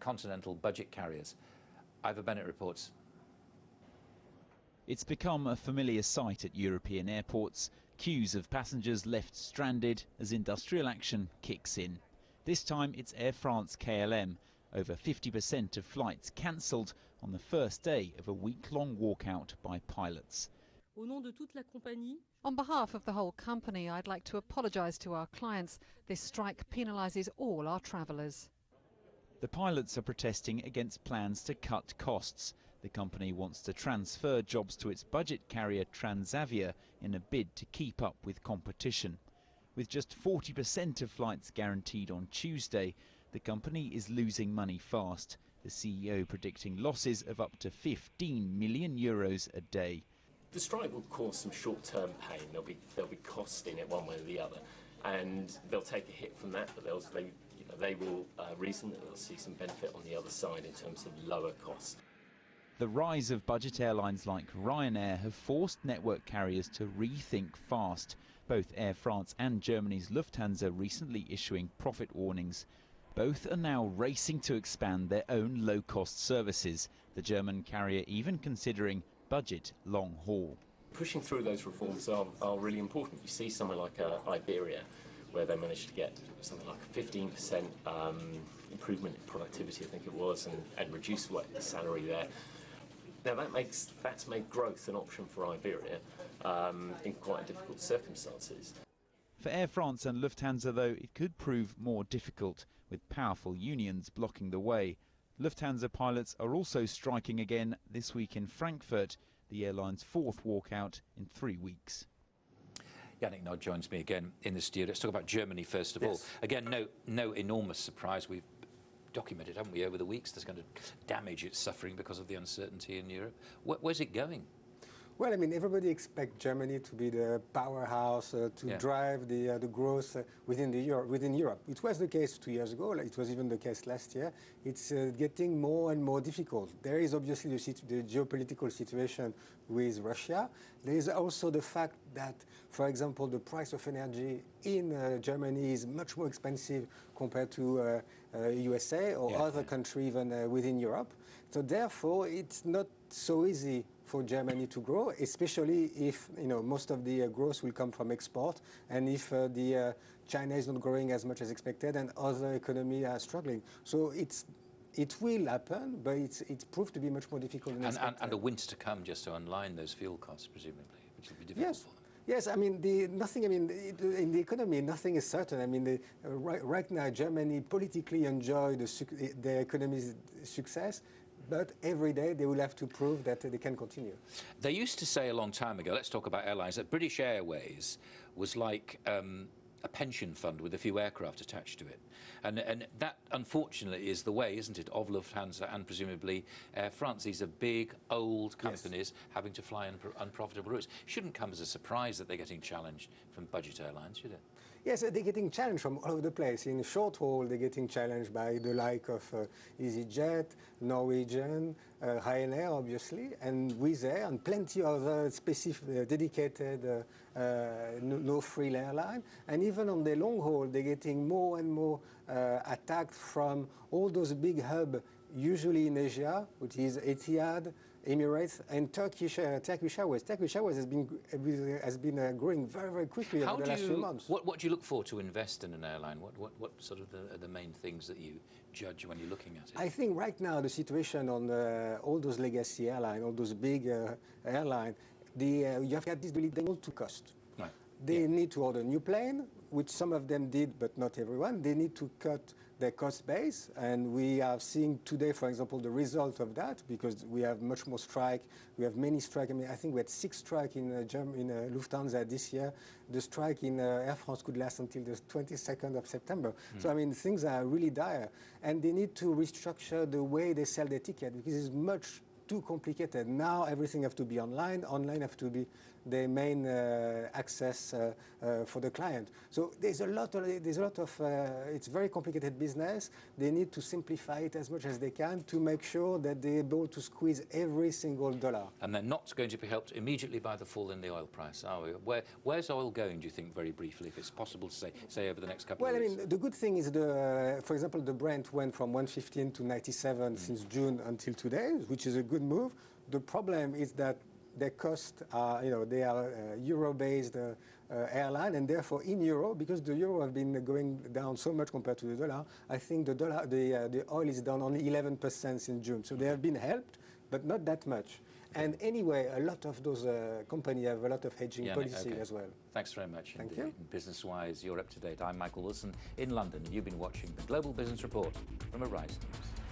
continental budget carriers. Ivor Bennett reports. It's become a familiar sight at European airports. Queues of passengers left stranded as industrial action kicks in. This time it's Air France KLM. Over 50% of flights cancelled on the first day of a week-long walkout by pilots. On behalf of the whole company, I'd like to apologise to our clients. This strike penalises all our travellers. The pilots are protesting against plans to cut costs. The company wants to transfer jobs to its budget carrier Transavia in a bid to keep up with competition. With just 40% of flights guaranteed on Tuesday, the company is losing money fast. The CEO predicting losses of up to €15 million a day. The strike will cause some short-term pain. There'll be cost in it one way or the other, and they'll take a hit from that. But they will reason that they'll see some benefit on the other side in terms of lower costs. The rise of budget airlines like Ryanair have forced network carriers to rethink fast. Both Air France and Germany's Lufthansa recently issuing profit warnings. Both are now racing to expand their own low-cost services. The German carrier even considering budget long haul. Pushing through those reforms are really important. You see somewhere like Iberia, where they managed to get something like a 15% improvement in productivity, I think it was, and reduce the salary there. Now that's made growth an option for Iberia in quite difficult circumstances. For Air France and Lufthansa, though, it could prove more difficult, with powerful unions blocking the way. Lufthansa pilots are also striking again this week in Frankfurt, the airline's fourth walkout in 3 weeks. Yannick Naud joins me again in the studio. Let's talk about Germany first of all. Again, no enormous surprise. We've documented, haven't we, over the weeks, there's going to damage its suffering because of the uncertainty in Europe. Where's it going? Well, I mean, everybody expects Germany to be the powerhouse to drive the growth within Europe. It was the case 2 years ago. It was even the case last year. It's getting more and more difficult. There is obviously the geopolitical situation with Russia. There is also the fact that, for example, the price of energy in Germany is much more expensive compared to USA or other countries even within Europe. So therefore, it's not so easy for Germany to grow, especially if most of the growth will come from export, and if China is not growing as much as expected, and other economies are struggling. So it will happen, but it's proved to be much more difficult than expected. And a winter to come just to unwind those fuel costs, presumably, which will be difficult for them. Yes, I mean, in the economy, nothing is certain. I mean, right now, Germany politically enjoy the economy's success, but every day they will have to prove that they can continue. They used to say a long time ago, let's talk about airlines, that British Airways was like a pension fund with a few aircraft attached to it. And that, unfortunately, is the way, isn't it, of Lufthansa and presumably Air France. These are big, old companies having to fly unprofitable routes. Shouldn't come as a surprise that they're getting challenged from budget airlines, should it? Yes, they're getting challenged from all over the place. In short haul, they're getting challenged by the like of EasyJet, Norwegian, Ryanair, obviously, and Wizz Air, and plenty of other specific, dedicated, no-frill airline. And even on the long haul, they're getting more and more attacked from all those big hubs, usually in Asia, which is Etihad, Emirates, and Turkish Airways. Turkish Airways has been growing very, very quickly over the last few months. What do you look for to invest in an airline? What sort of are the main things that you judge when you're looking at it? I think right now the situation on all those legacy airlines, all those big airlines, you have got this ability to cost. Right. They need to order a new plane, which some of them did, but not everyone. They need to cut their cost base, and we are seeing today, for example, the result of that, because we have much more strike. We have many strikes. I mean, I think we had 6 strikes in Lufthansa this year. The strike in Air France could last until the 22nd of September. So, I mean, things are really dire. And they need to restructure the way they sell their ticket, because it's much too complicated. Now everything has to be online. Online has to be their main access for the client. So there's a lot of it's very complicated business. They need to simplify it as much as they can to make sure that they're able to squeeze every single dollar. And they're not going to be helped immediately by the fall in the oil price, are we? Where's oil going, do you think, very briefly, if it's possible to say over the next couple of weeks? Well, I mean, the good thing is, for example, the Brent went from 115 to 97 since June until today, which is a good move. The problem is that their costs are, they are euro-based airline, and therefore in euro, because the euro have been going down so much compared to the dollar, I think the oil is down only 11% since June. So they have been helped, but not that much. And anyway, a lot of those companies have a lot of hedging policy as well. Thanks very much. Thank you. Business-wise, you're up to date. I'm Michael Wilson in London, and you've been watching the Global Business Report from Arise News.